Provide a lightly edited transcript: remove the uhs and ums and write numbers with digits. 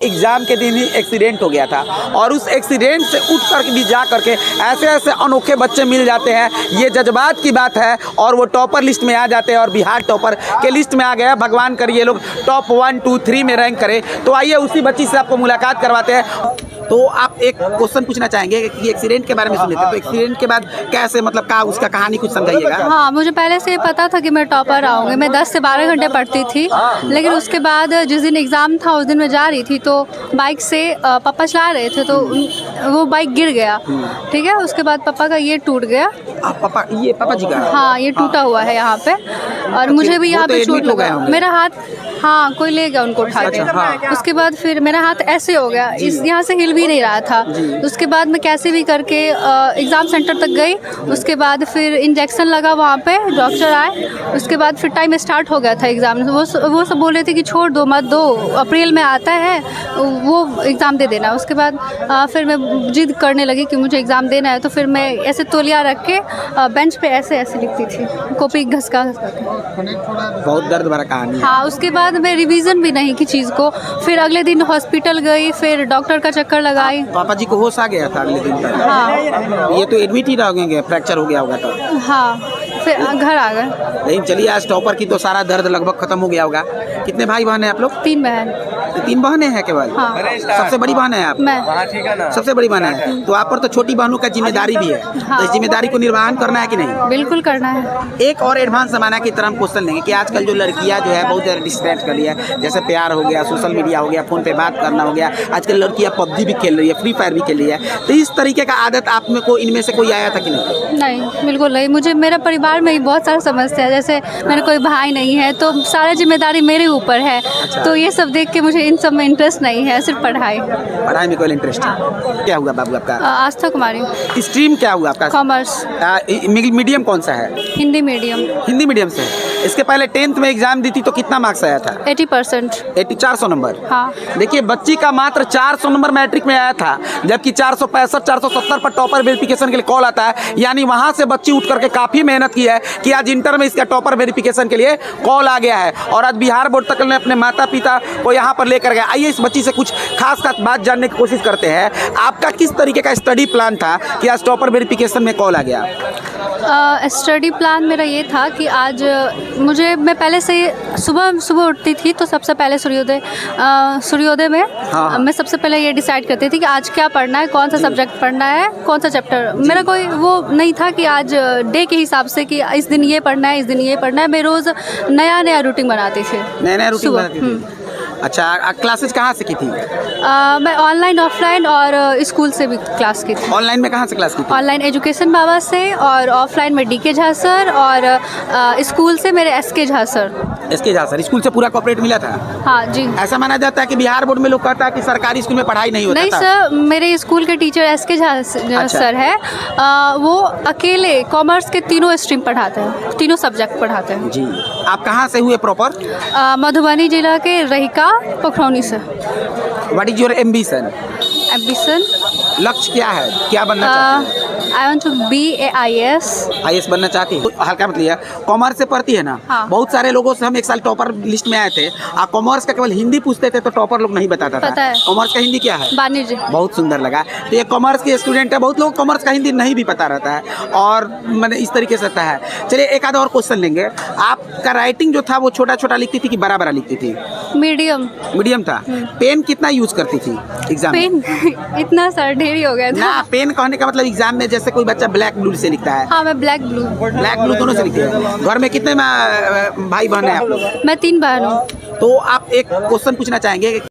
Exam के दिन ही accident हो गया था और उस एक्सीडेंट से उठ कर भी जा करके ऐसे ऐसे अनोखे बच्चे मिल जाते हैं। ये जज्बात की बात है और वो टॉपर लिस्ट में आ जाते हैं और बिहार टॉपर के लिस्ट में आ गया। भगवान करे ये लोग टॉप 1, 2, 3 में रैंक करें। तो आइए उसी बच्ची से आपको मुलाकात करवाते हैं। तो आप एक क्वेश्चन पूछना चाहेंगे कि एक्सीडेंट के बारे में सुने थे, तो एक्सीडेंट के बाद कैसे मतलब का उसका कहानी कुछ समझाइएगा। हाँ, मुझे पहले से पता था कि मैं टॉपर आऊँगी। मैं 10 से 12 घंटे पढ़ती थी, लेकिन उसके बाद जिस दिन एग्ज़ाम था उस दिन मैं जा रही थी तो बाइक से पापा चला रहे थे तो वो बाइक गिर गया। ठीक है, उसके बाद पापा का ये टूट गया। पापा जी का? हाँ, ये टूटा हुआ है यहाँ पे और मुझे भी यहाँ पे चोट लगा। मेरा हाथ, हाँ, कोई ले गया उनको उठा के। उसके बाद फिर मेरा हाथ ऐसे हो गया, इस यहाँ से हिल भी नहीं रहा था। उसके बाद मैं कैसे भी करके एग्ज़ाम सेंटर तक गई। उसके बाद फिर इंजेक्शन लगा वहाँ पे, डॉक्टर आए। उसके बाद फिर टाइम स्टार्ट हो गया था एग्ज़ाम। वो सब बोल रहे थे कि छोड़ दो, मत दो, अप्रैल में आता है वो एग्ज़ाम दे देना। उसके बाद फिर मैं जिद करने लगी कि मुझे एग्ज़ाम देना है। तो फिर मैं ऐसे तौलिया रख के बेंच पे ऐसे ऐसे लिखती थी, कॉपी घसका। बहुत दर्द भरा कहानी। हाँ, उसके बाद मैं रिवीजन भी नहीं की चीज़ को। फिर अगले दिन हॉस्पिटल गई, फिर डॉक्टर का चक्कर लगाई। पापा जी को होश आ गया था अगले दिन तक? हाँ, ये तो एडमिट ही रहोगे, फ्रैक्चर हो गया होगा तो? हाँ, फिर घर आ गए। लेकिन चलिए, आज टॉपर की तो सारा दर्द लगभग खत्म हो गया होगा। कितने भाई बहन हैं आप लोग? 3 बहन। 3 बहनें हैं केवल? हाँ। सबसे बड़ी बहन है आप? मैं। सबसे बड़ी बहन है, तो आप पर तो छोटी बहनों का जिम्मेदारी भी है। हाँ। तो इस जिम्मेदारी को निर्वहन करना है कि नहीं? बिल्कुल करना है। एक और एडवांस जमाना की तरह हम क्वेश्चन लेंगे कि आजकल जो लड़कियां जो है बहुत ज़्यादा डिस्ट्रैक्ट कर लिया है। जैसे प्यार हो गया, सोशल मीडिया हो गया, फ़ोन पे बात करना हो गया। आजकल लड़कियां पबजी भी खेल रही है, फ्री फायर भी खेल रही है। तो इस तरीके का आदत आप में को इनमें से कोई आया था कि नहीं? नहीं, बिल्कुल नहीं। मुझे मेरे परिवार में ही बहुत सारी समस्या है। जैसे मेरे कोई भाई नहीं है तो सारी जिम्मेदारी मेरे ऊपर है। तो ये सब देख के मुझे इन सब में इंटरेस्ट नहीं है, सिर्फ पढ़ाई में कोई इंटरेस्ट है? क्या हुआ बाबू आपका? आस्था कुमारी। स्ट्रीम क्या हुआ आपका? कॉमर्स। मीडियम कौन सा है? हिंदी मीडियम। हिंदी मीडियम से। इसके पहले 10th में एग्जाम दी थी तो कितना मार्क्स आया था? 80%। 400 नंबर। हाँ। देखिए, बच्ची का मात्र 400 नंबर मैट्रिक में आया था, जबकि 465 470 पर टॉपर वेरिफिकेशन के लिए कॉल आता है। यानी वहां से बच्ची उठ करके काफी मेहनत की है कि आज इंटर में इसका टॉपर वेरिफिकेशन के लिए कॉल आ गया है और आज बिहार बोर्ड तक ने अपने माता पिता को यहाँ पर लेकर गया। आइए इस बच्ची से कुछ खास बात जानने की कोशिश करते हैं। आपका किस तरीके का स्टडी प्लान था कि आज टॉपर वेरिफिकेशन में कॉल आ गया? स्टडी प्लान मेरा ये था कि आज मैं पहले से सुबह उठती थी तो सबसे पहले सूर्योदय में हाँ। मैं सबसे पहले ये डिसाइड करती थी कि आज क्या पढ़ना है, कौन सा सब्जेक्ट पढ़ना है, कौन सा चैप्टर। मेरा कोई वो नहीं था कि आज डे के हिसाब से कि इस दिन ये पढ़ना है, इस दिन ये पढ़ना है। मैं रोज़ नया रूटीन बनाती थी। नया रूटीन बनाती थी? अच्छा, क्लासेस कहाँ से की थी? मैं ऑनलाइन, ऑफलाइन और स्कूल से भी क्लास की थी। ऑनलाइन में कहाँ से क्लास की थी? ऑनलाइन एजुकेशन बाबा से और ऑफलाइन में DK झा सर और स्कूल से मेरे SK Jha sir. SK Jha sir school से पूरा कॉपरेट मिला था? हाँ जी। ऐसा माना जाता है कि बिहार बोर्ड में लोग कहता है कि सरकारी स्कूल में पढ़ाई नहीं होता। नहीं सर, मेरे स्कूल के टीचर SK झा सर है। वो अकेले कॉमर्स के तीनों स्ट्रीम पढ़ाते हैं, तीनों सब्जेक्ट पढ़ाते हैं। जी। आप कहाँ से हुए प्रॉपर? मधुबनी जिला के रहिका पोखरौनी से। What is your ambition? लक्ष्य क्या है, क्या बनना चाहती है? I want to be IAS। IAS बनना चाहती है? हल्का मत लिया, कॉमर्स से पढ़ती है ना। हाँ। बहुत सारे लोगों से हम एक साल टॉपर लिस्ट में आए थे। कॉमर्स का केवल हिंदी पूछते थे तो टॉपर लोग नहीं बताता था। पता है। कॉमर्स का हिंदी क्या है? वाणिज्य। बहुत सुंदर लगा। तो ये कॉमर्स के स्टूडेंट है, बहुत लोग कॉमर्स का हिंदी नहीं भी पता रहता है और मैंने इस तरीके से रहता है। चलिए एक आधा और क्वेश्चन लेंगे। आपका राइटिंग जो था वो छोटा छोटा लिखती थी कि बड़ा बड़ा लिखती थी? मीडियम था। पेन कितना यूज करती थी एग्जाम में? पेन इतना सर ढेरी हो गया था ना। पेन कहने का मतलब एग्जाम में जैसे कोई बच्चा ब्लैक ब्लू से लिखता है। हाँ, मैं ब्लैक ब्लू दोनों से लिखते हैं। घर में कितने भाई बहन हैं आप लोग? मैं 3 बहन हूँ। तो आप एक क्वेश्चन पूछना चाहेंगे